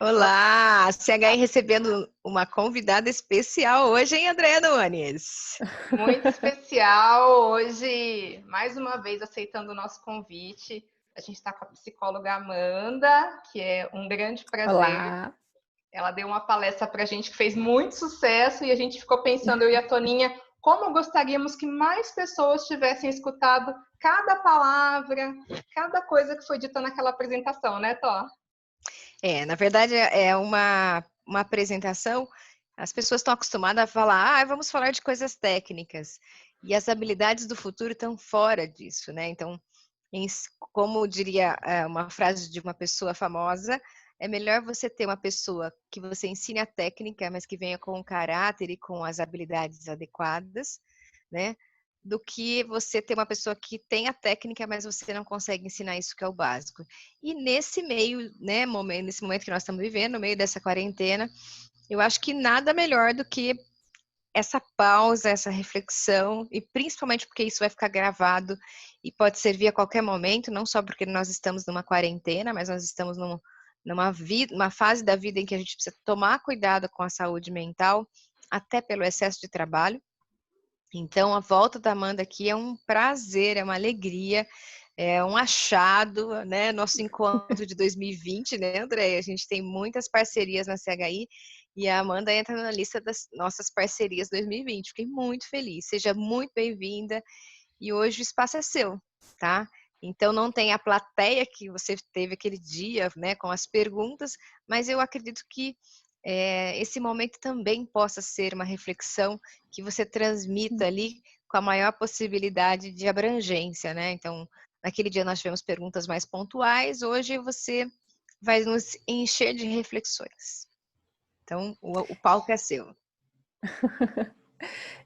Olá, CHI recebendo uma convidada especial hoje, hein, Andréa Nunes? Muito especial hoje, mais uma vez aceitando o nosso convite. A gente está com a psicóloga Amanda, que é um grande prazer. Olá. Ela deu uma palestra para a gente que fez muito sucesso e a gente ficou pensando, eu e a Toninha, como gostaríamos que mais pessoas tivessem escutado cada palavra, cada coisa que foi dita naquela apresentação, né, Tó? Na verdade, é uma apresentação, as pessoas estão acostumadas a falar, vamos falar de coisas técnicas, e as habilidades do futuro estão fora disso, né? Então, como diria uma frase de uma pessoa famosa, é melhor você ter uma pessoa que você ensine a técnica, mas que venha com o caráter e com as habilidades adequadas, né? Do que você ter uma pessoa que tem a técnica, mas você não consegue ensinar isso que é o básico. E nesse meio, né, nesse momento que nós estamos vivendo, no meio dessa quarentena, eu acho que nada melhor do que essa pausa, essa reflexão, e principalmente porque isso vai ficar gravado e pode servir a qualquer momento, não só porque nós estamos numa quarentena, mas nós estamos numa fase da vida em que a gente precisa tomar cuidado com a saúde mental, até pelo excesso de trabalho. Então, a volta da Amanda aqui é um prazer, é uma alegria, é um achado, né? Nosso encontro de 2020, né, André? A gente tem muitas parcerias na CHI e a Amanda entra na lista das nossas parcerias 2020. Fiquei muito feliz. Seja muito bem-vinda e hoje o espaço é seu, tá? Então, não tem a plateia que você teve aquele dia, né, com as perguntas, mas eu acredito que esse momento também possa ser uma reflexão que você transmita ali com a maior possibilidade de abrangência, né? Então, naquele dia nós tivemos perguntas mais pontuais, hoje você vai nos encher de reflexões. Então, o palco é seu.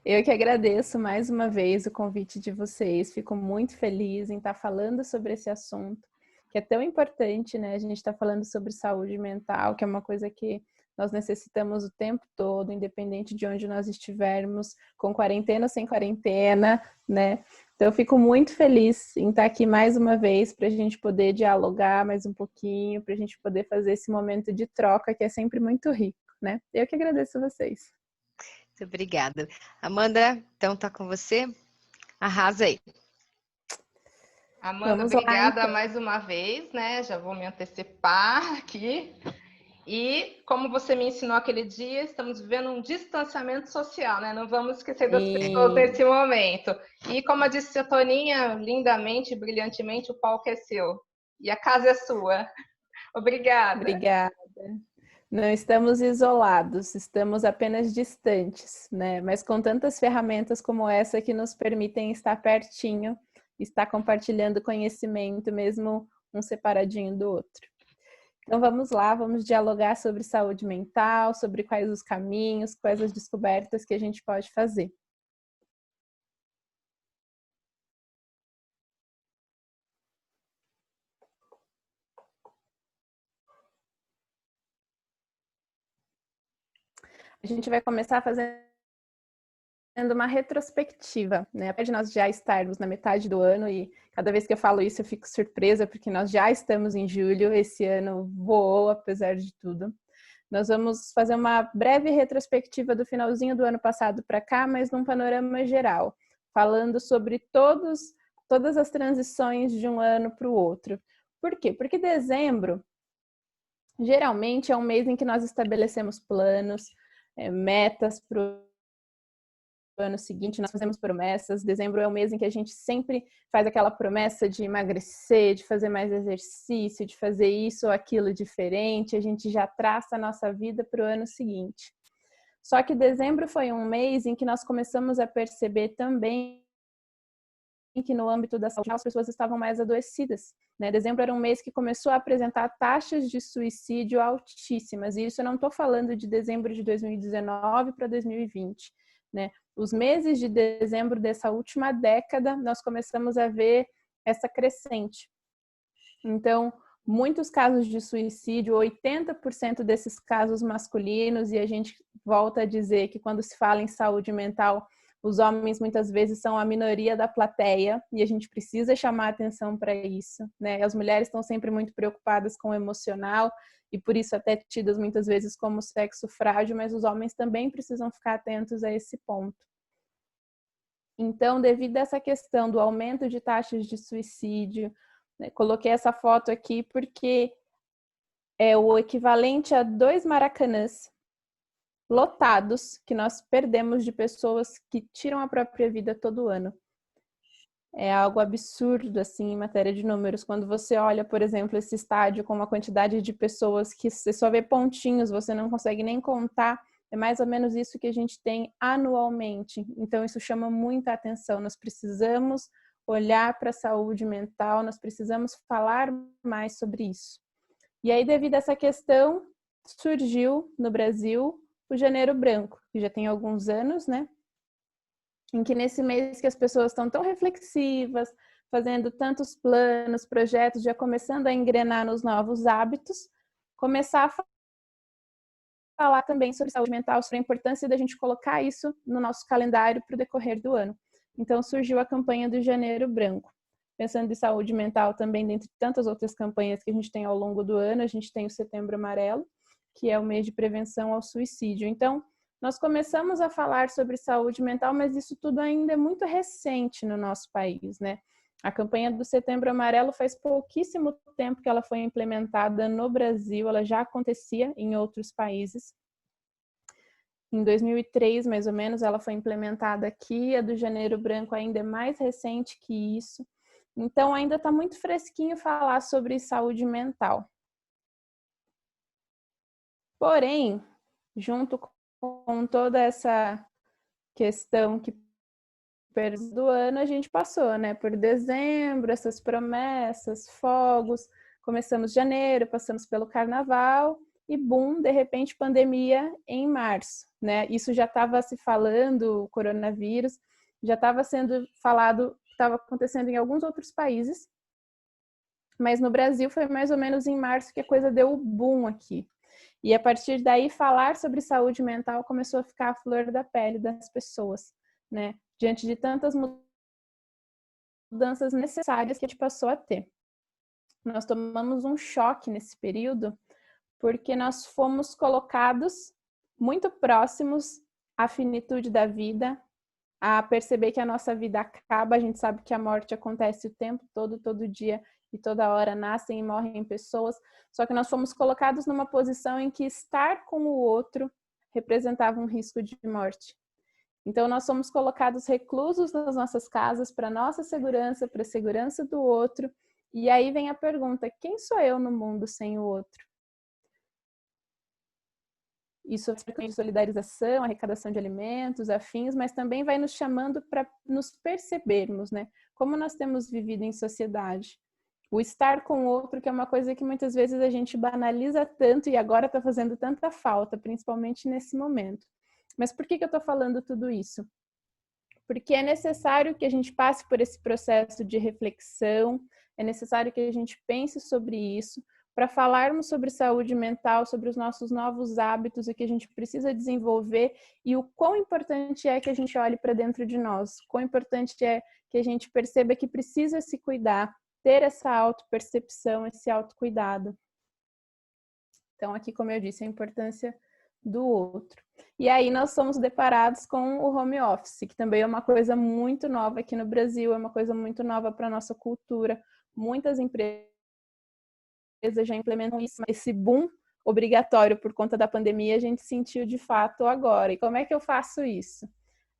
Eu que agradeço mais uma vez o convite de vocês. Fico muito feliz em estar falando sobre esse assunto, que é tão importante, né? A gente está falando sobre saúde mental, que é uma coisa que nós necessitamos o tempo todo, independente de onde nós estivermos, com quarentena ou sem quarentena, né? Então, eu fico muito feliz em estar aqui mais uma vez para a gente poder dialogar mais um pouquinho, para a gente poder fazer esse momento de troca, que é sempre muito rico, né? Eu que agradeço a vocês. Muito obrigada. Amanda, então tá com você. Arrasa aí. Amanda, Vamos lá, obrigada então. mais uma vez, né? Já vou me antecipar aqui. E, como você me ensinou aquele dia, estamos vivendo um distanciamento social, né? Não vamos esquecer das pessoas nesse momento. E, como disse a Toninha, lindamente, brilhantemente, o palco é seu. E a casa é sua. Obrigada. Obrigada. Não estamos isolados, estamos apenas distantes, né? Mas com tantas ferramentas como essa que nos permitem estar pertinho, estar compartilhando conhecimento, mesmo um separadinho do outro. Então vamos lá, vamos dialogar sobre saúde mental, sobre quais os caminhos, quais as descobertas que a gente pode fazer. A gente vai começar fazendo uma retrospectiva, né? Apesar de nós já estarmos na metade do ano, e cada vez que eu falo isso eu fico surpresa, porque nós já estamos em julho, esse ano voou, apesar de tudo. Nós vamos fazer uma breve retrospectiva do finalzinho do ano passado para cá, mas num panorama geral, falando sobre todas as transições de um ano para o outro. Por quê? Porque dezembro, geralmente, é um mês em que nós estabelecemos planos, metas para o ano seguinte, nós fazemos promessas. Dezembro é o mês em que a gente sempre faz aquela promessa de emagrecer, de fazer mais exercício, de fazer isso ou aquilo diferente. A gente já traça a nossa vida para o ano seguinte. Só que dezembro foi um mês em que nós começamos a perceber também que no âmbito da saúde as pessoas estavam mais adoecidas, né? Dezembro era um mês que começou a apresentar taxas de suicídio altíssimas, e isso eu não estou falando de dezembro de 2019 para 2020, né? Os meses de dezembro dessa última década, nós começamos a ver essa crescente. Então, muitos casos de suicídio, 80% desses casos masculinos, e a gente volta a dizer que quando se fala em saúde mental, Os homens muitas vezes são a minoria da plateia e a gente precisa chamar atenção para isso, né? As mulheres estão sempre muito preocupadas com o emocional e por isso até tidas muitas vezes como sexo frágil, mas os homens também precisam ficar atentos a esse ponto. Então, devido a essa questão do aumento de taxas de suicídio, né, coloquei essa foto aqui porque é o equivalente a 2 Maracanãs lotados que nós perdemos de pessoas que tiram a própria vida todo ano. É algo absurdo, assim, em matéria de números. Quando você olha, por exemplo, esse estádio com uma quantidade de pessoas que você só vê pontinhos, você não consegue nem contar, é mais ou menos isso que a gente tem anualmente. Então, isso chama muita atenção. Nós precisamos olhar para a saúde mental, nós precisamos falar mais sobre isso. E aí, devido a essa questão, surgiu no Brasil o Janeiro Branco, que já tem alguns anos, né? Em que nesse mês que as pessoas estão tão reflexivas, fazendo tantos planos, projetos, já começando a engrenar nos novos hábitos, começar a falar também sobre saúde mental, sobre a importância da gente colocar isso no nosso calendário para o decorrer do ano. Então surgiu a campanha do Janeiro Branco. Pensando em saúde mental também, dentre tantas outras campanhas que a gente tem ao longo do ano, a gente tem o Setembro Amarelo, que é o mês de prevenção ao suicídio. Então, nós começamos a falar sobre saúde mental, mas isso tudo ainda é muito recente no nosso país, né? A campanha do Setembro Amarelo faz pouquíssimo tempo que ela foi implementada no Brasil, ela já acontecia em outros países. Em 2003, mais ou menos, ela foi implementada aqui, a do Janeiro Branco ainda é mais recente que isso. Então, ainda está muito fresquinho falar sobre saúde mental. Porém, junto com toda essa questão que do ano, a gente passou, né? Por dezembro, essas promessas, fogos, começamos janeiro, passamos pelo carnaval e, boom, de repente, pandemia em março, né? Isso já estava se falando, o coronavírus, já estava sendo falado, estava acontecendo em alguns outros países, mas no Brasil foi mais ou menos em março que a coisa deu o boom aqui. E a partir daí, falar sobre saúde mental começou a ficar a flor da pele das pessoas, né? Diante de tantas mudanças necessárias que a gente passou a ter. Nós tomamos um choque nesse período, porque nós fomos colocados muito próximos à finitude da vida, a perceber que a nossa vida acaba. A gente sabe que a morte acontece o tempo todo, todo dia e toda hora nascem e morrem pessoas, só que nós fomos colocados numa posição em que estar com o outro representava um risco de morte. Então, nós somos colocados reclusos nas nossas casas para nossa segurança, para a segurança do outro. E aí vem a pergunta, quem sou eu no mundo sem o outro? Isso é solidarização, arrecadação de alimentos, afins, mas também vai nos chamando para nos percebermos, né? Como nós temos vivido em sociedade. O estar com o outro, que é uma coisa que muitas vezes a gente banaliza tanto e agora está fazendo tanta falta, principalmente nesse momento. Mas por que eu estou falando tudo isso? Porque é necessário que a gente passe por esse processo de reflexão, é necessário que a gente pense sobre isso, para falarmos sobre saúde mental, sobre os nossos novos hábitos, o que a gente precisa desenvolver e o quão importante é que a gente olhe para dentro de nós, quão importante é que a gente perceba que precisa se cuidar, ter essa autopercepção, esse autocuidado. Então, aqui, como eu disse, a importância do outro. E aí nós somos deparados com o home office, que também é uma coisa muito nova aqui no Brasil, é uma coisa muito nova para a nossa cultura. Muitas empresas já implementam isso, mas esse boom obrigatório por conta da pandemia a gente sentiu de fato agora. E como é que eu faço isso?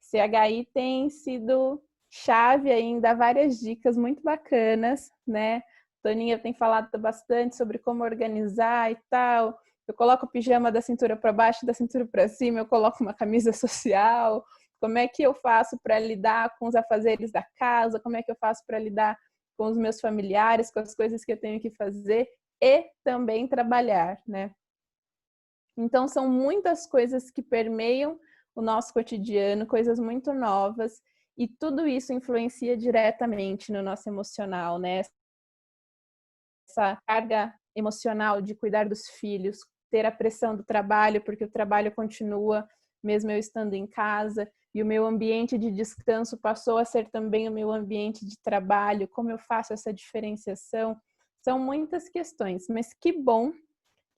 CHI tem sido chave aí em dar várias dicas muito bacanas, né? Toninha tem falado bastante sobre como organizar e tal. Eu coloco o pijama da cintura para baixo, da cintura para cima, eu coloco uma camisa social. Como é que eu faço para lidar com os afazeres da casa? Como é que eu faço para lidar com os meus familiares, com as coisas que eu tenho que fazer e também trabalhar, né? Então, são muitas coisas que permeiam o nosso cotidiano, coisas muito novas, e tudo isso influencia diretamente no nosso emocional, né? Essa carga emocional de cuidar dos filhos, ter a pressão do trabalho, porque o trabalho continua mesmo eu estando em casa. e o meu ambiente de descanso passou a ser também o meu ambiente de trabalho, como eu faço essa diferenciação? São muitas questões, mas que bom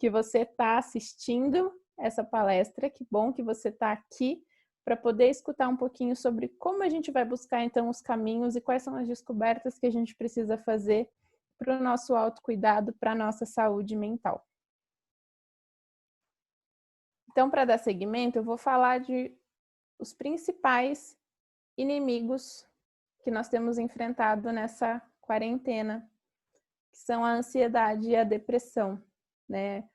que você está assistindo essa palestra, que bom que você está aqui para poder escutar um pouquinho sobre como a gente vai buscar então os caminhos e quais são as descobertas que a gente precisa fazer para o nosso autocuidado, para a nossa saúde mental. Então, para dar seguimento, eu vou falar de os principais inimigos que nós temos enfrentado nessa quarentena, que são a ansiedade e a depressão, né?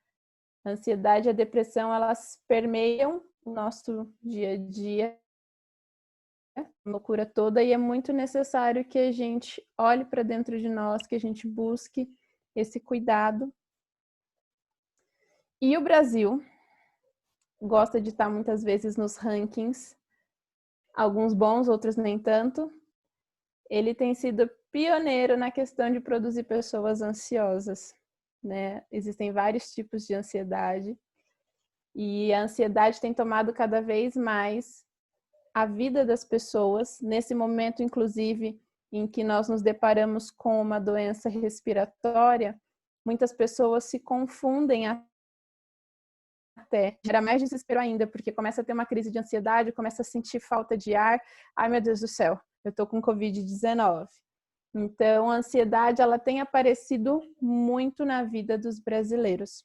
A ansiedade e a depressão, elas permeiam o nosso dia a dia, a loucura toda, e é muito necessário que a gente olhe para dentro de nós, que a gente busque esse cuidado. E o Brasil gosta de estar muitas vezes nos rankings, alguns bons, outros nem tanto. Ele tem sido pioneiro na questão de produzir pessoas ansiosas, né? Existem vários tipos de ansiedade e a ansiedade tem tomado cada vez mais a vida das pessoas. Nesse momento, inclusive, em que nós nos deparamos com uma doença respiratória, muitas pessoas se confundem até, gera mais desespero ainda, porque começa a ter uma crise de ansiedade, começa a sentir falta de ar. Ai, meu Deus do céu, eu tô com Covid-19. Então, a ansiedade, ela tem aparecido muito na vida dos brasileiros.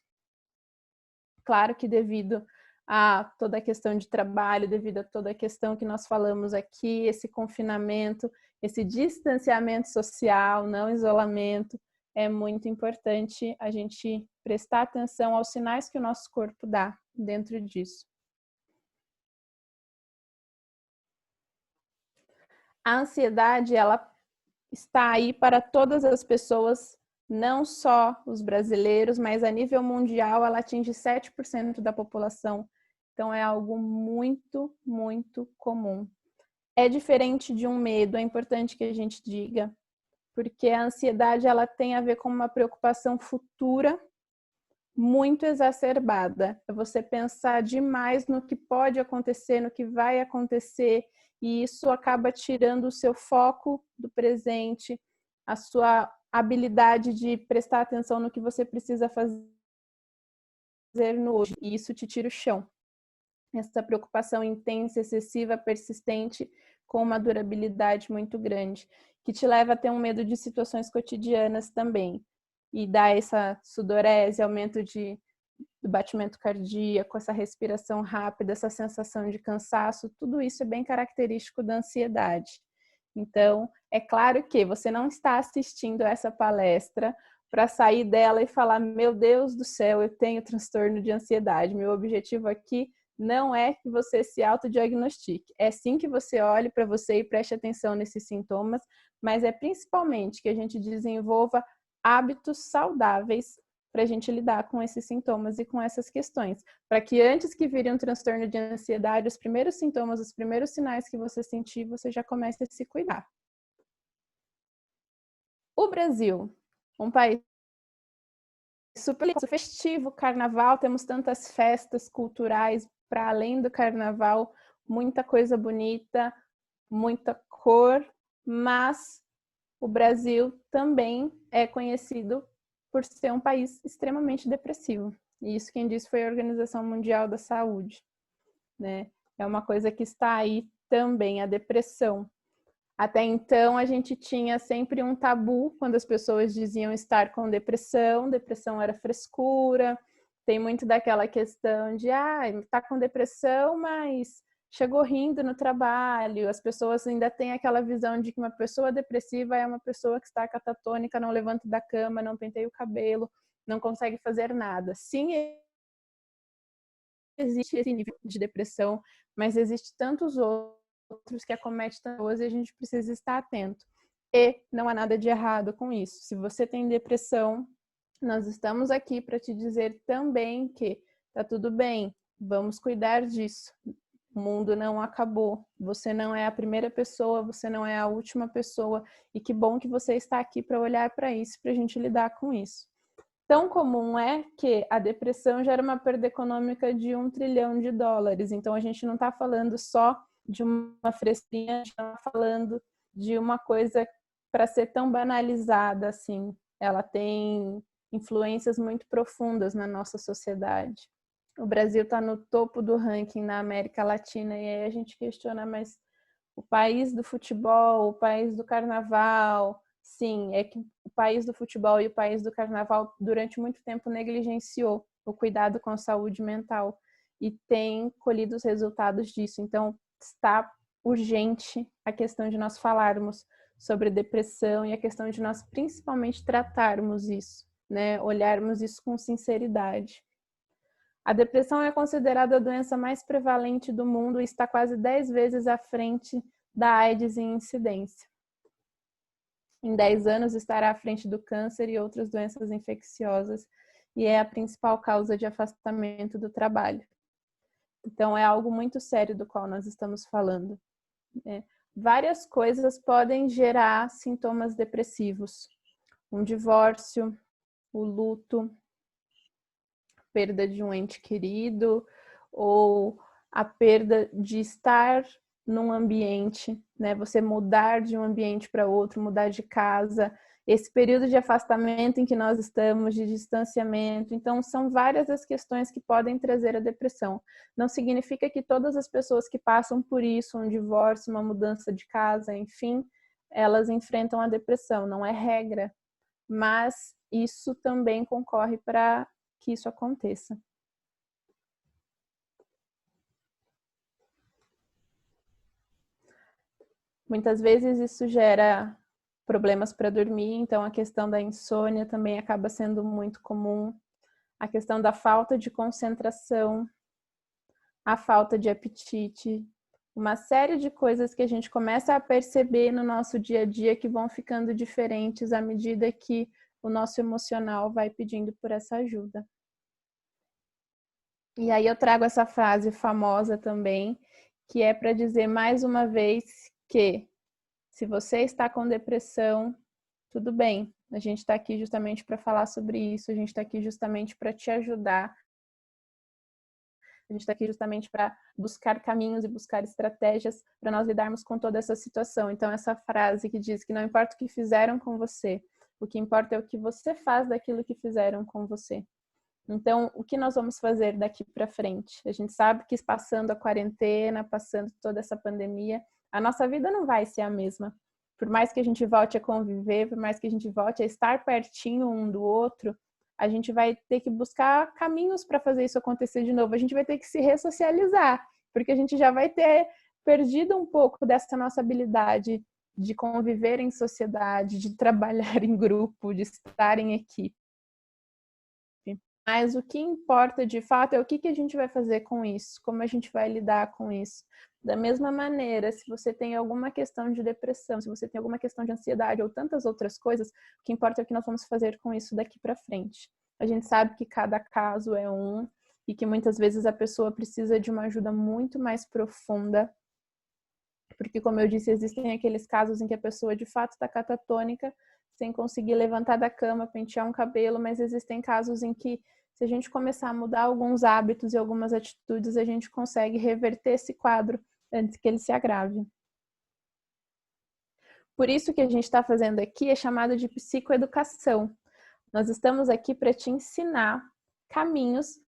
Claro que devido a toda a questão de trabalho, devido a toda a questão que nós falamos aqui, esse confinamento, esse distanciamento social, não isolamento, é muito importante a gente prestar atenção aos sinais que o nosso corpo dá dentro disso. A ansiedade, ela está aí para todas as pessoas, não só os brasileiros, mas a nível mundial ela atinge 7% da população. Então é algo muito, muito comum. É diferente de um medo, é importante que a gente diga, porque a ansiedade ela tem a ver com uma preocupação futura muito exacerbada. É você pensar demais no que pode acontecer, no que vai acontecer, e isso acaba tirando o seu foco do presente, a sua habilidade de prestar atenção no que você precisa fazer no hoje, e isso te tira o chão. Essa preocupação intensa, excessiva, persistente, com uma durabilidade muito grande, que te leva a ter um medo de situações cotidianas também. E dá essa sudorese, aumento do batimento cardíaco, essa respiração rápida, essa sensação de cansaço, tudo isso é bem característico da ansiedade. Então, é claro que você não está assistindo essa palestra para sair dela e falar, meu Deus do céu, eu tenho transtorno de ansiedade. Meu objetivo aqui não é que você se autodiagnostique. É sim que você olhe para você e preste atenção nesses sintomas, mas é principalmente que a gente desenvolva hábitos saudáveis para a gente lidar com esses sintomas e com essas questões. Para que antes que vire um transtorno de ansiedade, os primeiros sintomas, os primeiros sinais que você sentir, você já comece a se cuidar. O Brasil, um país super festivo, carnaval, temos tantas festas culturais para além do carnaval, muita coisa bonita, muita cor, mas o Brasil também é conhecido por ser um país extremamente depressivo. E isso quem disse foi a Organização Mundial da Saúde, né? É uma coisa que está aí também, a depressão. Até então, a gente tinha sempre um tabu quando as pessoas diziam estar com depressão. Depressão era frescura. Tem muito daquela questão de, tá com depressão, mas chegou rindo no trabalho. As pessoas ainda têm aquela visão de que uma pessoa depressiva é uma pessoa que está catatônica, não levanta da cama, não penteia o cabelo, não consegue fazer nada. Sim, existe esse nível de depressão, mas existe tantos outros que acometem pessoas e a gente precisa estar atento. E não há nada de errado com isso. Se você tem depressão, nós estamos aqui para te dizer também que tá tudo bem, vamos cuidar disso. O mundo não acabou, você não é a primeira pessoa, você não é a última pessoa, e que bom que você está aqui para olhar para isso, para a gente lidar com isso. Tão comum é que a depressão gera uma perda econômica de US$1 trilhão. Então, a gente não está falando só de uma fresquinha, falando de uma coisa para ser tão banalizada assim. Ela tem influências muito profundas na nossa sociedade. O Brasil está no topo do ranking na América Latina e aí a gente questiona, mas o país do futebol, o país do carnaval, sim, é que o país do futebol e o país do carnaval durante muito tempo negligenciou o cuidado com a saúde mental e tem colhido os resultados disso. Então, está urgente a questão de nós falarmos sobre depressão e a questão de nós principalmente tratarmos isso, né? Olharmos isso com sinceridade. A depressão é considerada a doença mais prevalente do mundo e está quase 10 vezes à frente da AIDS em incidência. Em 10 anos estará à frente do câncer e outras doenças infecciosas e é a principal causa de afastamento do trabalho. Então, é algo muito sério do qual nós estamos falando. Várias coisas podem gerar sintomas depressivos. Um divórcio, o luto, perda de um ente querido ou a perda de estar num ambiente, né? Você mudar de um ambiente para outro, mudar de casa, esse período de afastamento em que nós estamos, de distanciamento. Então, são várias as questões que podem trazer a depressão. Não significa que todas as pessoas que passam por isso, um divórcio, uma mudança de casa, enfim, elas enfrentam a depressão. Não é regra, mas isso também concorre para que isso aconteça. Muitas vezes isso gera problemas para dormir, então a questão da insônia também acaba sendo muito comum. A questão da falta de concentração, a falta de apetite, uma série de coisas que a gente começa a perceber no nosso dia a dia que vão ficando diferentes à medida que o nosso emocional vai pedindo por essa ajuda. E aí eu trago essa frase famosa também, que é para dizer mais uma vez que se você está com depressão, tudo bem. A gente está aqui justamente para falar sobre isso, a gente está aqui justamente para te ajudar. A gente está aqui justamente para buscar caminhos e buscar estratégias para nós lidarmos com toda essa situação. Então, essa frase que diz que não importa o que fizeram com você, o que importa é o que você faz daquilo que fizeram com você. Então, o que nós vamos fazer daqui para frente? A gente sabe que passando a quarentena, passando toda essa pandemia, a nossa vida não vai ser a mesma. Por mais que a gente volte a conviver, por mais que a gente volte a estar pertinho um do outro, a gente vai ter que buscar caminhos para fazer isso acontecer de novo. A gente vai ter que se ressocializar, porque a gente já vai ter perdido um pouco dessa nossa habilidade de conviver em sociedade, de trabalhar em grupo, de estar em equipe. Mas o que importa de fato é o que a gente vai fazer com isso, como a gente vai lidar com isso. Da mesma maneira, se você tem alguma questão de depressão, se você tem alguma questão de ansiedade ou tantas outras coisas, o que importa é o que nós vamos fazer com isso daqui para frente. A gente sabe que cada caso é um e que muitas vezes a pessoa precisa de uma ajuda muito mais profunda, porque, como eu disse, existem aqueles casos em que a pessoa de fato está catatônica, sem conseguir levantar da cama, pentear um cabelo, mas existem casos em que, se a gente começar a mudar alguns hábitos e algumas atitudes, a gente consegue reverter esse quadro antes que ele se agrave. Por isso que a gente está fazendo aqui é chamado de psicoeducação. Nós estamos aqui para te ensinar caminhos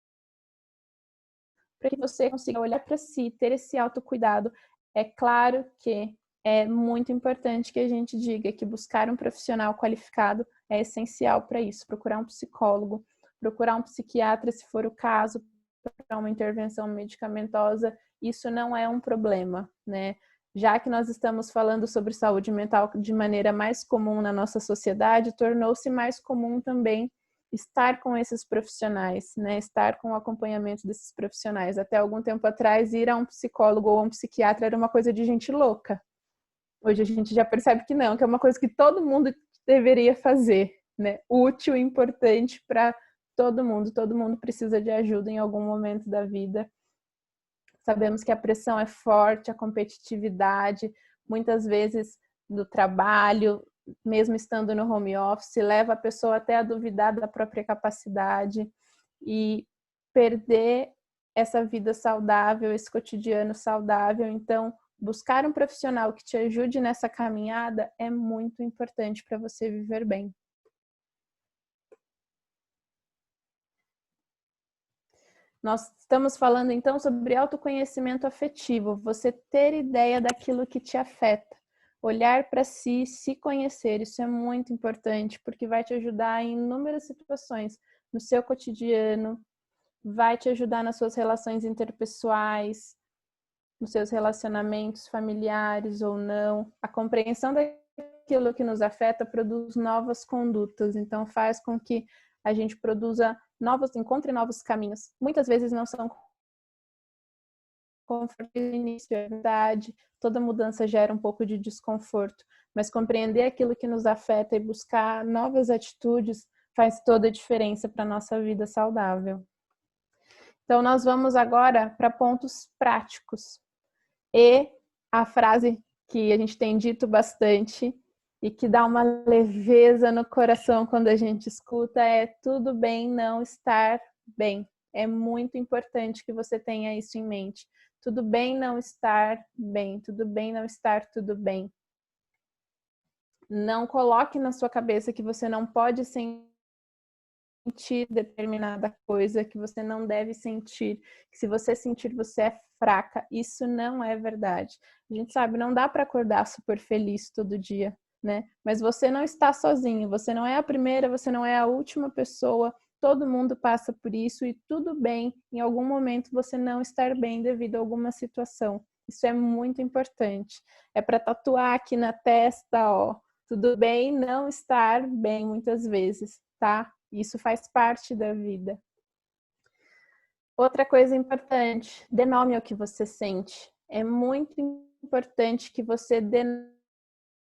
para que você consiga olhar para si, ter esse autocuidado. É claro que é muito importante que a gente diga que buscar um profissional qualificado é essencial para isso. Procurar um psicólogo, procurar um psiquiatra, se for o caso, para uma intervenção medicamentosa, isso não é um problema, né? Já que nós estamos falando sobre saúde mental de maneira mais comum na nossa sociedade, tornou-se mais comum também estar com esses profissionais, né? Estar com o acompanhamento desses profissionais. Até algum tempo atrás, ir a um psicólogo ou a um psiquiatra era uma coisa de gente louca. Hoje a gente já percebe que não, que é uma coisa que todo mundo deveria fazer, né? Útil e importante para todo mundo precisa de ajuda em algum momento da vida. Sabemos que a pressão é forte, a competitividade, muitas vezes do trabalho, mesmo estando no home office, leva a pessoa até a duvidar da própria capacidade e perder essa vida saudável, esse cotidiano saudável. Então, buscar um profissional que te ajude nessa caminhada é muito importante para você viver bem. Nós estamos falando então sobre autoconhecimento afetivo, você ter ideia daquilo que te afeta, olhar para si, se conhecer, isso é muito importante, porque vai te ajudar em inúmeras situações, no seu cotidiano, vai te ajudar nas suas relações interpessoais, nos seus relacionamentos familiares ou não. A compreensão daquilo que nos afeta produz novas condutas, então faz com que a gente encontre novos caminhos. Muitas vezes não são conforto no início, é verdade, toda mudança gera um pouco de desconforto, mas compreender aquilo que nos afeta e buscar novas atitudes faz toda a diferença para a nossa vida saudável. Então, nós vamos agora para pontos práticos. E a frase que a gente tem dito bastante e que dá uma leveza no coração quando a gente escuta é: tudo bem não estar bem. É muito importante que você tenha isso em mente. Tudo bem não estar bem, tudo bem não estar tudo bem. Não coloque na sua cabeça que você não pode sentir determinada coisa, que você não deve sentir, que se você sentir você é fraca. Isso não é verdade. A gente sabe, não dá para acordar super feliz todo dia, né? Mas você não está sozinho, você não é a primeira, você não é a última pessoa, todo mundo passa por isso e tudo bem em algum momento você não estar bem devido a alguma situação. Isso é muito importante. É para tatuar aqui na testa, ó, tudo bem não estar bem muitas vezes, tá? Isso faz parte da vida. Outra coisa importante, dê nome ao que você sente. É muito importante que você dê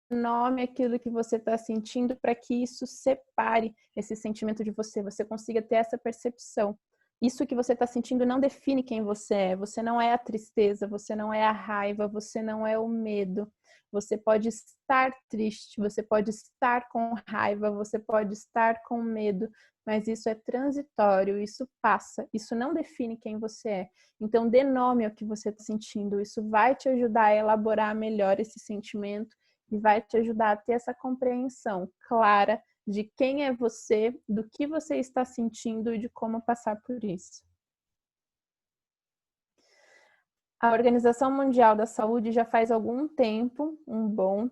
nome àquilo que você está sentindo para que isso separe esse sentimento de você, você consiga ter essa percepção. Isso que você está sentindo não define quem você é. Você não é a tristeza, você não é a raiva, você não é o medo. Você pode estar triste, você pode estar com raiva, você pode estar com medo, mas isso é transitório, isso passa, isso não define quem você é. Então, dê nome ao que você está sentindo, isso vai te ajudar a elaborar melhor esse sentimento e vai te ajudar a ter essa compreensão clara de quem é você, do que você está sentindo e de como passar por isso. A Organização Mundial da Saúde já faz algum tempo, um bom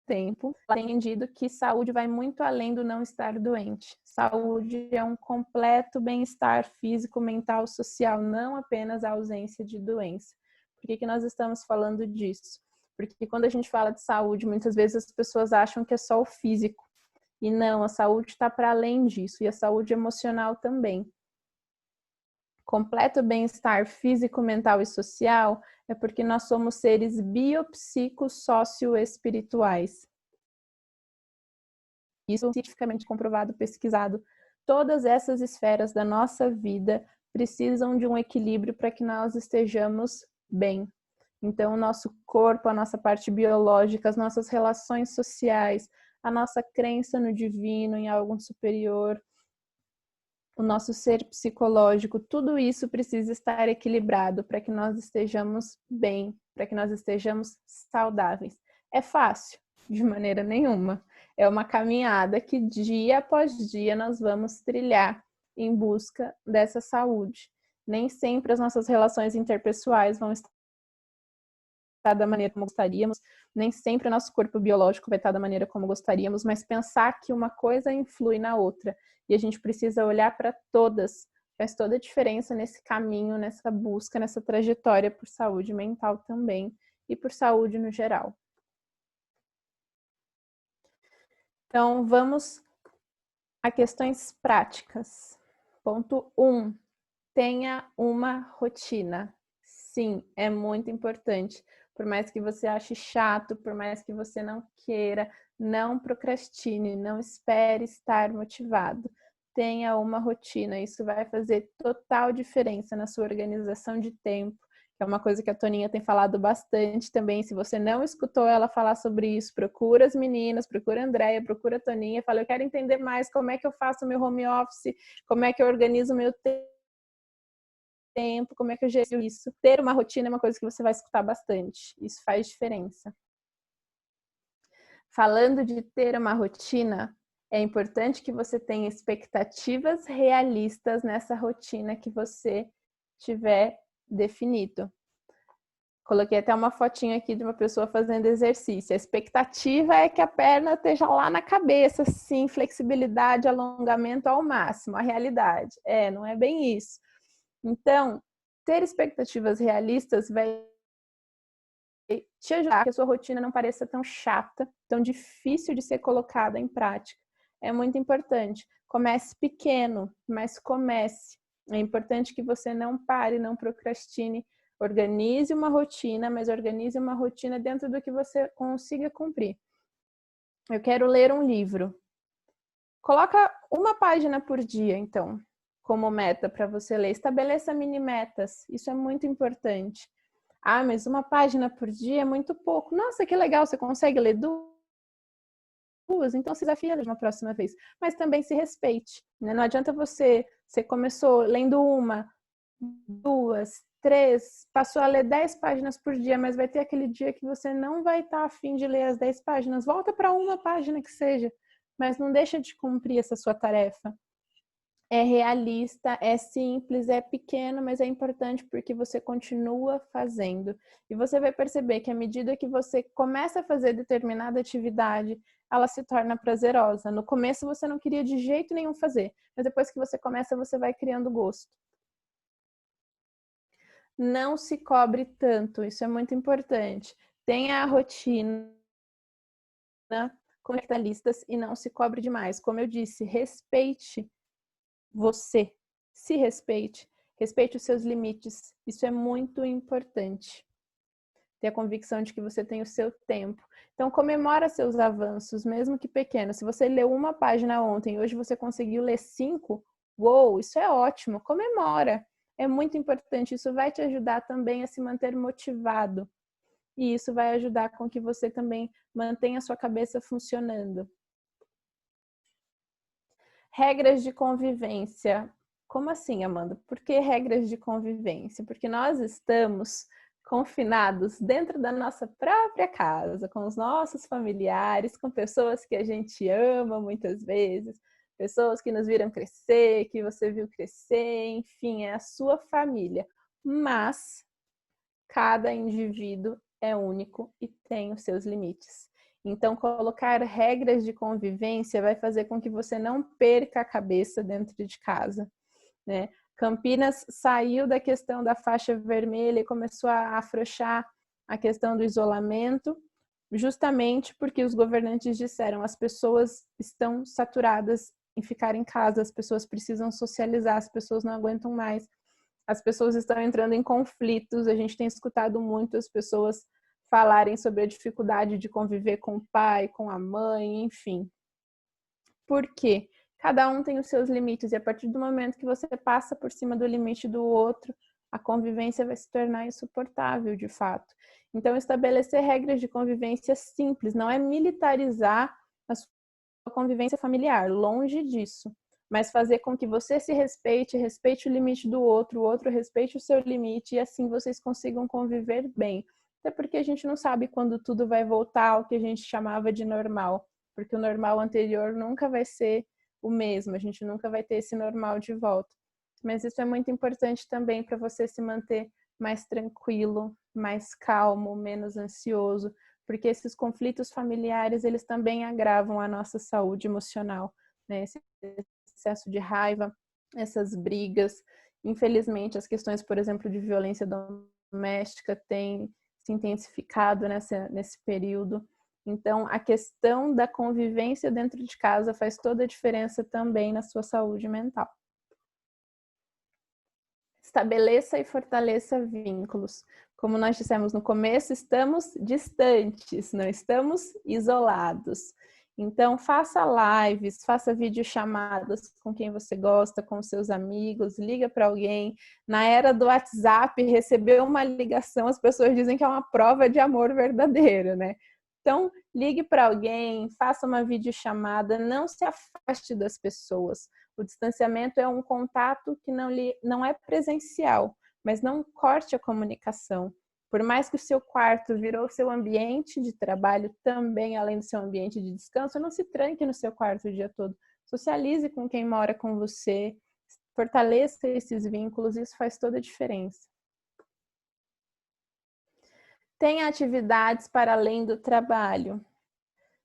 tempo, tem entendido que saúde vai muito além do não estar doente. Saúde é um completo bem-estar físico, mental, social, não apenas a ausência de doença. Por que nós estamos falando disso? Porque quando a gente fala de saúde, muitas vezes as pessoas acham que é só o físico. E não, a saúde está para além disso, e a saúde emocional também. Completo bem-estar físico, mental e social é porque nós somos seres biopsicossocioespirituais. Isso é cientificamente comprovado, pesquisado. Todas essas esferas da nossa vida precisam de um equilíbrio para que nós estejamos bem. Então, o nosso corpo, a nossa parte biológica, as nossas relações sociais, a nossa crença no divino, em algo superior, o nosso ser psicológico, tudo isso precisa estar equilibrado para que nós estejamos bem, para que nós estejamos saudáveis. É fácil? De maneira nenhuma. É uma caminhada que dia após dia nós vamos trilhar em busca dessa saúde. Nem sempre as nossas relações interpessoais vão estar da maneira como gostaríamos, nem sempre o nosso corpo biológico vai estar da maneira como gostaríamos, mas pensar que uma coisa influi na outra e a gente precisa olhar para todas, faz toda a diferença nesse caminho, nessa busca, nessa trajetória por saúde mental também e por saúde no geral. Então, vamos a questões práticas. Ponto 1. Tenha uma rotina. Sim, é muito importante. Por mais que você ache chato, por mais que você não queira, não procrastine, não espere estar motivado. Tenha uma rotina, isso vai fazer total diferença na sua organização de tempo, que é uma coisa que a Toninha tem falado bastante também. Se você não escutou ela falar sobre isso, procura as meninas, procura a Andréia, procura a Toninha, fala: eu quero entender mais como é que eu faço o meu home office, como é que eu organizo o meu tempo tempo, como é que eu gerencio isso. Ter uma rotina é uma coisa que você vai escutar bastante. Isso faz diferença. Falando de ter uma rotina, é importante que você tenha expectativas realistas nessa rotina que você tiver definido. Coloquei até uma fotinha aqui de uma pessoa fazendo exercício. A expectativa é que a perna esteja lá na cabeça, sim, flexibilidade, alongamento ao máximo. A realidade não é bem isso. Então, ter expectativas realistas vai te ajudar a que a sua rotina não pareça tão chata, tão difícil de ser colocada em prática. É muito importante. Comece pequeno, mas comece. É importante que você não pare, não procrastine. Organize uma rotina, mas organize uma rotina dentro do que você consiga cumprir. Eu quero ler um livro. Coloca uma página por dia, então, como meta para você ler. Estabeleça mini metas. Isso é muito importante. Ah, mas uma página por dia é muito pouco. Nossa, que legal, você consegue ler duas? Então se desafia ler uma próxima vez. Mas também se respeite, né? Não adianta você começou lendo uma, duas, três, passou a ler 10 páginas por dia, mas vai ter aquele dia que você não vai estar a fim de ler as 10 páginas. Volta para uma página que seja, mas não deixa de cumprir essa sua tarefa. É realista, é simples, é pequeno, mas é importante porque você continua fazendo. E você vai perceber que à medida que você começa a fazer determinada atividade, ela se torna prazerosa. No começo você não queria de jeito nenhum fazer, mas depois que você começa, você vai criando gosto. Não se cobre tanto, isso é muito importante. Tenha a rotina com detalhistas e não se cobre demais. Como eu disse, respeite você, se respeite, respeite os seus limites. Isso é muito importante. Ter a convicção de que você tem o seu tempo. Então, comemora seus avanços, mesmo que pequenos. Se você leu uma página ontem e hoje você conseguiu ler 5, uou, isso é ótimo, comemora. É muito importante, isso vai te ajudar também a se manter motivado. E isso vai ajudar com que você também mantenha a sua cabeça funcionando. Regras de convivência. Como assim, Amanda? Por que regras de convivência? Porque nós estamos confinados dentro da nossa própria casa, com os nossos familiares, com pessoas que a gente ama muitas vezes, pessoas que nos viram crescer, que você viu crescer, enfim, é a sua família. Mas cada indivíduo é único e tem os seus limites. Então, colocar regras de convivência vai fazer com que você não perca a cabeça dentro de casa, né? Campinas saiu da questão da faixa vermelha e começou a afrouxar a questão do isolamento, justamente porque os governantes disseram as pessoas estão saturadas em ficar em casa, as pessoas precisam socializar, as pessoas não aguentam mais, as pessoas estão entrando em conflitos, a gente tem escutado muito as pessoas falarem sobre a dificuldade de conviver com o pai, com a mãe, enfim. Por quê? Cada um tem os seus limites e a partir do momento que você passa por cima do limite do outro, a convivência vai se tornar insuportável, de fato. Então, estabelecer regras de convivência simples, não é militarizar a sua convivência familiar, longe disso. Mas fazer com que você se respeite, respeite o limite do outro, o outro respeite o seu limite e assim vocês consigam conviver bem. Até porque a gente não sabe quando tudo vai voltar ao que a gente chamava de normal, porque o normal anterior nunca vai ser o mesmo, a gente nunca vai ter esse normal de volta. Mas isso é muito importante também para você se manter mais tranquilo, mais calmo, menos ansioso, porque esses conflitos familiares, eles também agravam a nossa saúde emocional, né? Esse excesso de raiva, essas brigas. Infelizmente, as questões, por exemplo, de violência doméstica têm se intensificado nesse período. Então, a questão da convivência dentro de casa faz toda a diferença também na sua saúde mental. Estabeleça e fortaleça vínculos. Como nós dissemos no começo, estamos distantes, não estamos isolados. Então, faça lives, faça videochamadas com quem você gosta, com seus amigos, liga para alguém. Na era do WhatsApp, receber uma ligação, as pessoas dizem que é uma prova de amor verdadeiro, né? Então, ligue para alguém, faça uma videochamada, não se afaste das pessoas. O distanciamento é um contato que não é presencial, mas não corte a comunicação. Por mais que o seu quarto virou seu ambiente de trabalho também, além do seu ambiente de descanso, não se tranque no seu quarto o dia todo. Socialize com quem mora com você, fortaleça esses vínculos, isso faz toda a diferença. Tem atividades para além do trabalho.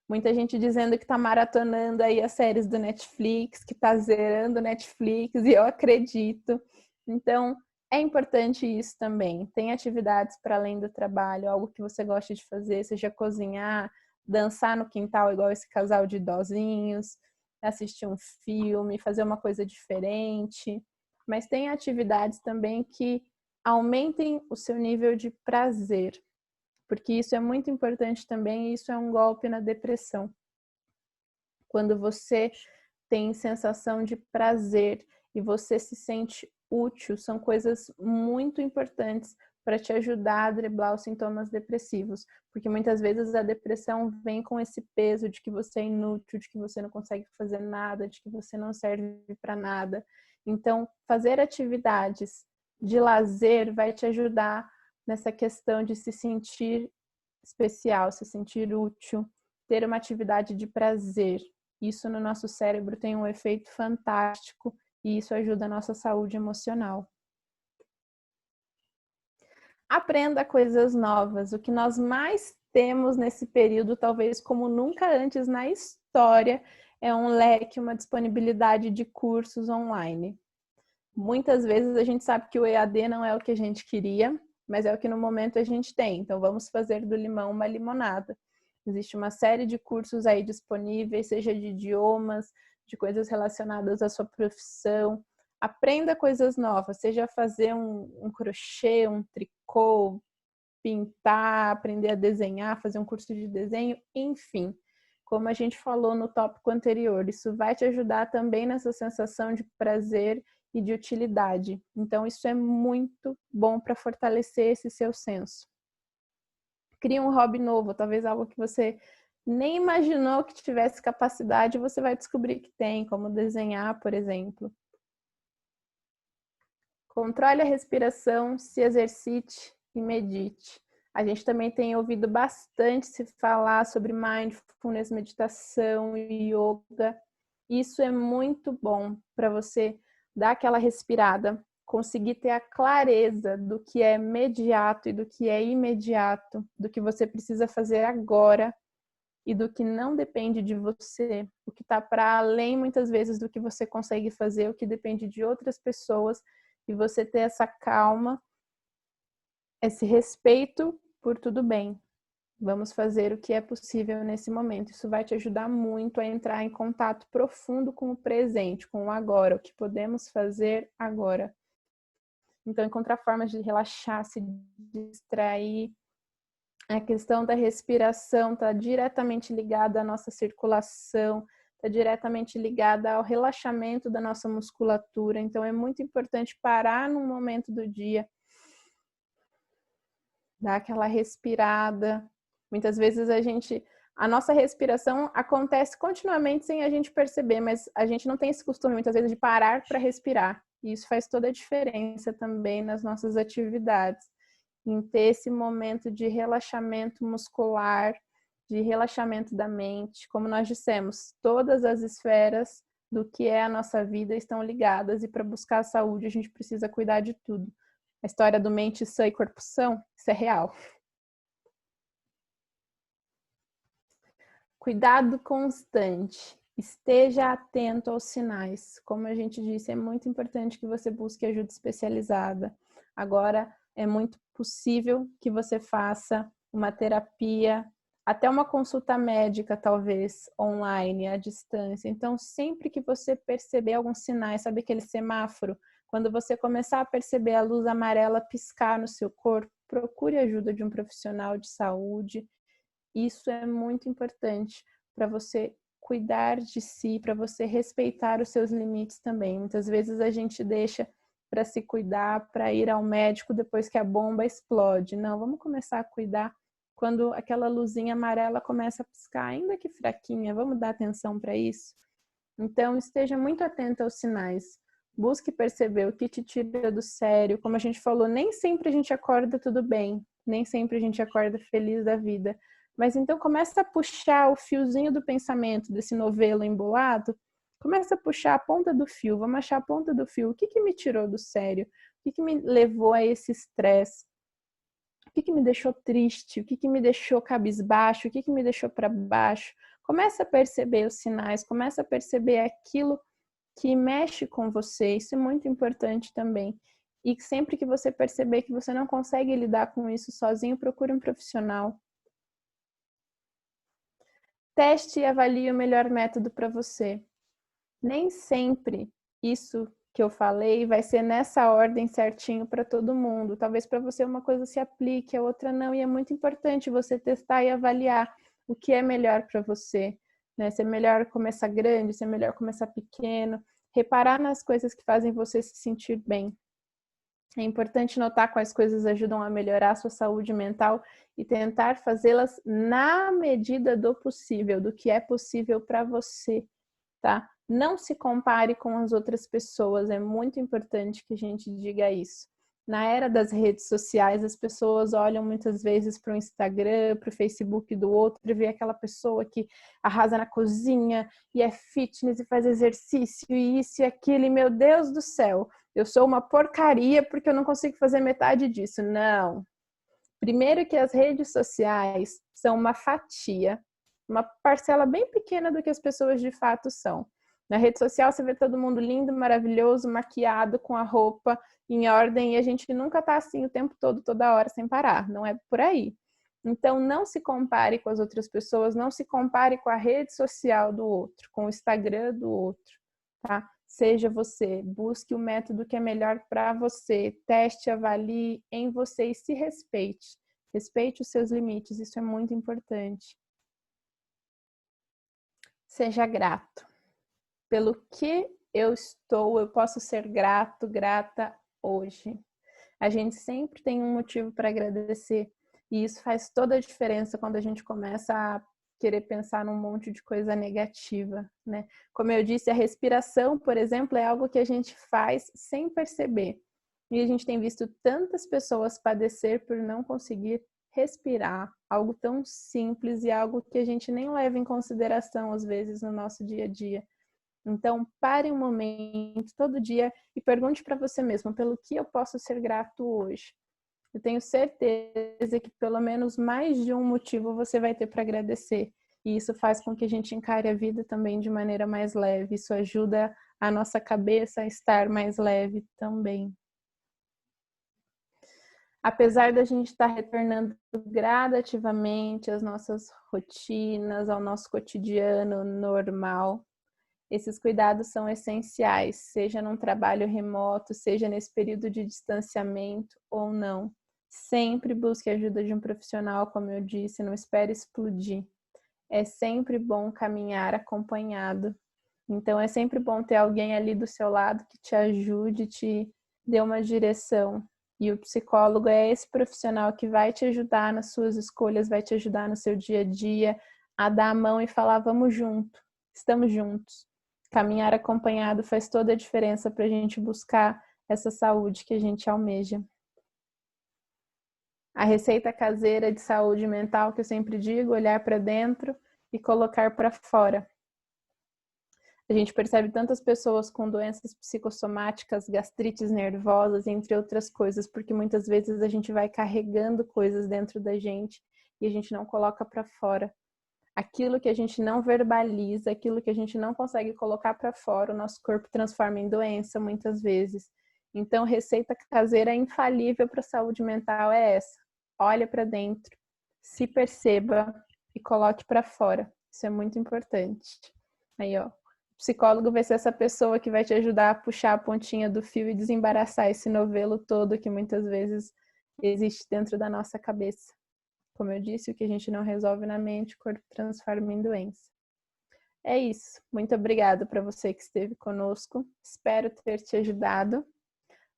Muita gente dizendo que está maratonando aí as séries do Netflix, que está zerando o Netflix, e eu acredito. Então, é importante isso também. Tem atividades para além do trabalho, algo que você gosta de fazer, seja cozinhar, dançar no quintal, igual esse casal de idosinhos, assistir um filme, fazer uma coisa diferente. Mas tem atividades também que aumentem o seu nível de prazer, porque isso é muito importante também, e isso é um golpe na depressão. Quando você tem sensação de prazer e você se sente útil, são coisas muito importantes para te ajudar a driblar os sintomas depressivos, porque muitas vezes a depressão vem com esse peso de que você é inútil, de que você não consegue fazer nada, de que você não serve para nada. Então, fazer atividades de lazer vai te ajudar nessa questão de se sentir especial, se sentir útil, ter uma atividade de prazer. Isso no nosso cérebro tem um efeito fantástico e isso ajuda a nossa saúde emocional. Aprenda coisas novas. O que nós mais temos nesse período, talvez como nunca antes na história, é um leque, uma disponibilidade de cursos online. Muitas vezes a gente sabe que o EAD não é o que a gente queria, mas é o que no momento a gente tem. Então vamos fazer do limão uma limonada. Existe uma série de cursos aí disponíveis, seja de idiomas, de coisas relacionadas à sua profissão. Aprenda coisas novas, seja fazer um crochê, um tricô, pintar, aprender a desenhar, fazer um curso de desenho, enfim. Como a gente falou no tópico anterior, isso vai te ajudar também nessa sensação de prazer e de utilidade. Então, isso é muito bom para fortalecer esse seu senso. Cria um hobby novo, talvez algo que você nem imaginou que tivesse capacidade, você vai descobrir que tem, como desenhar, por exemplo. Controle a respiração, se exercite e medite. A gente também tem ouvido bastante se falar sobre mindfulness, meditação e yoga. Isso é muito bom para você dar aquela respirada, conseguir ter a clareza do que é imediato e do que é imediato, do que você precisa fazer agora e do que não depende de você, o que está para além muitas vezes do que você consegue fazer, o que depende de outras pessoas, e você ter essa calma, esse respeito por tudo bem. Vamos fazer o que é possível nesse momento. Isso vai te ajudar muito a entrar em contato profundo com o presente, com o agora, o que podemos fazer agora. Então, encontrar formas de relaxar, se distrair. A questão da respiração está diretamente ligada à nossa circulação, está diretamente ligada ao relaxamento da nossa musculatura. Então, é muito importante parar num momento do dia, dar aquela respirada. Muitas vezes a nossa respiração acontece continuamente sem a gente perceber, mas a gente não tem esse costume muitas vezes de parar para respirar. E isso faz toda a diferença também nas nossas atividades, em ter esse momento de relaxamento muscular, de relaxamento da mente. Como nós dissemos, todas as esferas do que é a nossa vida estão ligadas, e para buscar a saúde a gente precisa cuidar de tudo. A história do mente sã e corpo são, isso é real. Cuidado constante. Esteja atento aos sinais. Como a gente disse, é muito importante que você busque ajuda especializada. Agora, é muito possível que você faça uma terapia, até uma consulta médica, talvez, online, à distância. Então, sempre que você perceber alguns sinais, sabe aquele semáforo? Quando você começar a perceber a luz amarela piscar no seu corpo, procure a ajuda de um profissional de saúde. Isso é muito importante para você cuidar de si, para você respeitar os seus limites também. Muitas vezes a gente deixa para se cuidar, para ir ao médico depois que a bomba explode. Não, vamos começar a cuidar quando aquela luzinha amarela começa a piscar, ainda que fraquinha. Vamos dar atenção para isso? Então, esteja muito atento aos sinais. Busque perceber o que te tira do sério. Como a gente falou, nem sempre a gente acorda tudo bem, nem sempre a gente acorda feliz da vida. Mas então começa a puxar o fiozinho do pensamento, desse novelo embolado, começa a puxar a ponta do fio, vamos achar a ponta do fio. O que me tirou do sério? O que me levou a esse estresse? O que me deixou triste? O que me deixou cabisbaixo? O que me deixou para baixo? Começa a perceber os sinais, começa a perceber aquilo que mexe com você. Isso é muito importante também. E sempre que você perceber que você não consegue lidar com isso sozinho, procure um profissional. Teste e avalie o melhor método para você. Nem sempre isso que eu falei vai ser nessa ordem certinho para todo mundo. Talvez para você uma coisa se aplique, a outra não. E é muito importante você testar e avaliar o que é melhor para você. Né? Se é melhor começar grande, se é melhor começar pequeno. Reparar nas coisas que fazem você se sentir bem. É importante notar quais coisas ajudam a melhorar a sua saúde mental e tentar fazê-las na medida do possível, do que é possível para você, tá? Não se compare com as outras pessoas, é muito importante que a gente diga isso. Na era das redes sociais, as pessoas olham muitas vezes para o Instagram, para o Facebook do outro, e vê aquela pessoa que arrasa na cozinha e é fitness e faz exercício e isso e aquilo, e meu Deus do céu, eu sou uma porcaria porque eu não consigo fazer metade disso. Não. Primeiro que as redes sociais são uma fatia, uma parcela bem pequena do que as pessoas de fato são. Na rede social você vê todo mundo lindo, maravilhoso, maquiado, com a roupa em ordem, e a gente nunca tá assim o tempo todo, toda hora, sem parar. Não é por aí. Então não se compare com as outras pessoas, não se compare com a rede social do outro, com o Instagram do outro, tá? Seja você, busque o método que é melhor para você, teste, avalie em você e se respeite. Respeite os seus limites, isso é muito importante. Seja grato. Pelo que eu posso ser grato, grata hoje. A gente sempre tem um motivo para agradecer e isso faz toda a diferença quando a gente começa a querer pensar num monte de coisa negativa, né? Como eu disse, a respiração, por exemplo, é algo que a gente faz sem perceber. E a gente tem visto tantas pessoas padecer por não conseguir respirar, algo tão simples e algo que a gente nem leva em consideração às vezes no nosso dia a dia. Então, pare um momento todo dia e pergunte para você mesmo, pelo que eu posso ser grato hoje? Eu tenho certeza que pelo menos mais de um motivo você vai ter para agradecer. E isso faz com que a gente encare a vida também de maneira mais leve. Isso ajuda a nossa cabeça a estar mais leve também. Apesar da gente estar retornando gradativamente às nossas rotinas, ao nosso cotidiano normal, esses cuidados são essenciais, seja num trabalho remoto, seja nesse período de distanciamento ou não. Sempre busque a ajuda de um profissional, como eu disse, não espere explodir. É sempre bom caminhar acompanhado. Então, é sempre bom ter alguém ali do seu lado que te ajude, te dê uma direção. E o psicólogo é esse profissional que vai te ajudar nas suas escolhas, vai te ajudar no seu dia a dia, a dar a mão e falar, vamos junto, estamos juntos. Caminhar acompanhado faz toda a diferença para a gente buscar essa saúde que a gente almeja. A receita caseira de saúde mental que eu sempre digo, olhar para dentro e colocar para fora. A gente percebe tantas pessoas com doenças psicossomáticas, gastrites nervosas, entre outras coisas, porque muitas vezes a gente vai carregando coisas dentro da gente e a gente não coloca para fora. Aquilo que a gente não verbaliza, aquilo que a gente não consegue colocar para fora, o nosso corpo transforma em doença muitas vezes. Então, receita caseira infalível para a saúde mental é essa. Olha para dentro, se perceba e coloque para fora. Isso é muito importante. Aí, ó, o psicólogo vai ser essa pessoa que vai te ajudar a puxar a pontinha do fio e desembaraçar esse novelo todo que muitas vezes existe dentro da nossa cabeça. Como eu disse, o que a gente não resolve na mente, o corpo transforma em doença. É isso. Muito obrigada para você que esteve conosco. Espero ter te ajudado.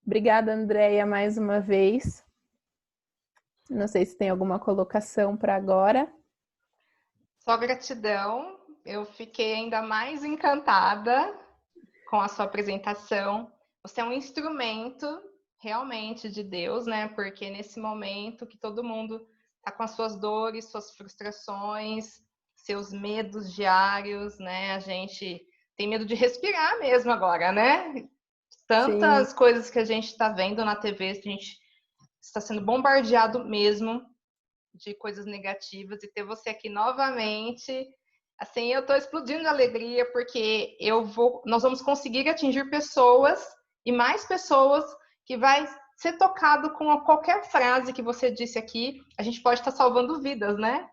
Obrigada, Andréia, mais uma vez. Não sei se tem alguma colocação para agora. Só gratidão. Eu fiquei ainda mais encantada com a sua apresentação. Você é um instrumento realmente de Deus, né? Porque nesse momento que todo mundo está com as suas dores, suas frustrações, seus medos diários, né? A gente tem medo de respirar mesmo agora, né? Sim. Tantas coisas que a gente está vendo na TV, a gente está sendo bombardeado mesmo de coisas negativas, e ter você aqui novamente, assim, eu estou explodindo de alegria, porque nós vamos conseguir atingir pessoas, e mais pessoas, que vai ser tocado com qualquer frase que você disse aqui. A gente pode estar salvando vidas, né?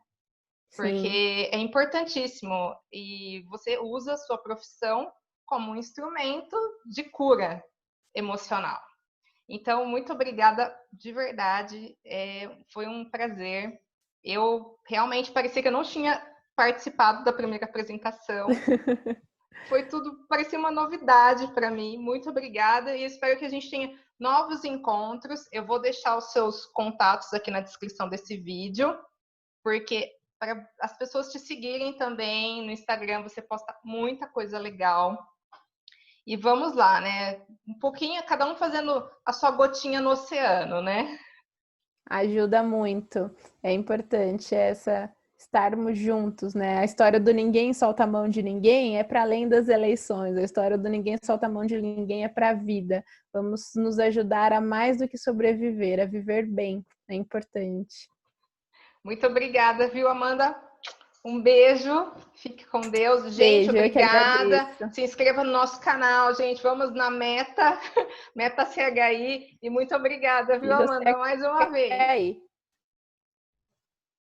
Sim. Porque é importantíssimo, e você usa a sua profissão como um instrumento de cura emocional. Então, muito obrigada de verdade, foi um prazer. Eu realmente parecia que eu não tinha participado da primeira apresentação. Foi tudo, parecia uma novidade para mim. Muito obrigada, e espero que a gente tenha novos encontros. Eu vou deixar os seus contatos aqui na descrição desse vídeo, porque para as pessoas te seguirem também no Instagram, você posta muita coisa legal. E vamos lá, né? Um pouquinho, cada um fazendo a sua gotinha no oceano, né? Ajuda muito. É importante estarmos juntos, né? A história do ninguém solta a mão de ninguém é para além das eleições. A história do ninguém solta a mão de ninguém é para a vida. Vamos nos ajudar a mais do que sobreviver, a viver bem. É importante. Muito obrigada, viu, Amanda? Um beijo, fique com Deus. Gente, Beijo, eu que obrigada. agradeço. Se inscreva no nosso canal, gente. Vamos na meta, meta CHI. E muito obrigada, viu, E você Amanda, mais uma vez. aí?